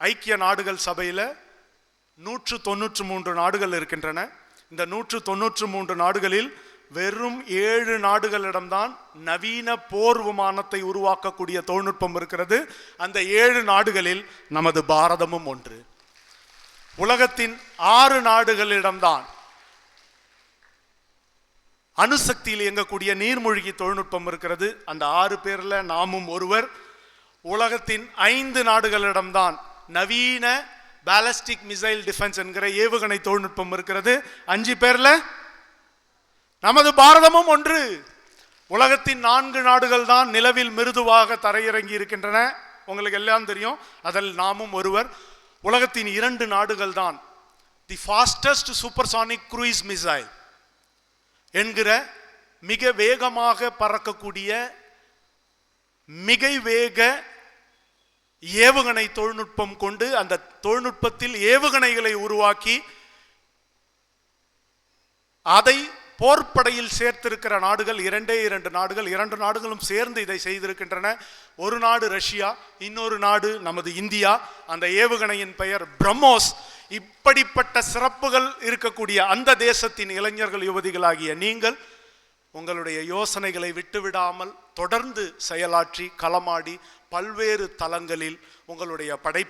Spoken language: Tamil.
ஐக்கிய நாடுகள் சபையில் 193 நாடுகள் இருக்கின்றன. இந்த 193 நாடுகளில் வெறும் 7 நாடுகளிடம்தான் நவீன போர் விமானத்தை உருவாக்கக்கூடிய தொழில்நுட்பம் இருக்கிறது. அந்த 7 நாடுகளில் நமது பாரதமும் ஒன்று. உலகத்தின் 6 நாடுகளிடம்தான் அணுசக்தியில் இயங்கக்கூடிய நீர்மூழ்கி தொழில்நுட்பம் இருக்கிறது. அந்த 6 பேர்ல நாமும் ஒருவர். உலகத்தின் 5 நாடுகளிடம்தான் நவீன பாலிஸ்டிக் மிசைல் டிஃபென்ஸ் என்கிற ஏவுகணை தொழில்நுட்பம் இருக்கிறது. 5 பேர்ல நமது பாரதமும் ஒன்று. உலகத்தின் 4 நாடுகள் தான் நிலவில் மிருதுவாக தரையிறங்கி இருக்கின்றன. உங்களுக்கு எல்லாம் தெரியும். அதில் நாமும் ஒருவர். உலகத்தின் 2 நாடுகள் தான் தி ஃபாஸ்டஸ்ட் சூப்பர்சானிக் க்ரூயிஸ் மிசைல் என்கிற மிக வேகமாக பறக்கக்கூடிய மிகை வேக ஏவுகணை தொழில்நுட்பம் கொண்டு அந்த தொழில்நுட்பத்தில் ஏவுகணைகளை உருவாக்கி அதை போர்ப்படையில் சேர்த்திருக்கிற நாடுகள் 2 நாடுகள். 2 நாடுகளும் சேர்ந்து இதை செய்திருக்கின்றன. ஒரு நாடு ரஷ்யா, இன்னொரு நாடு நமது இந்தியா. அந்த ஏவுகணையின் பெயர் பிரம்மோஸ். இப்படிப்பட்ட சிறப்புகள் இருக்கக்கூடிய அந்த தேசத்தின் இளைஞர்கள் யுவதிகளாகிய நீங்கள் உங்களுடைய யோசனைகளை விட்டுவிடாமல் தொடர்ந்து செயலாற்றி களமாடி பல்வேறு தளங்களில் உங்களுடைய படைப்பு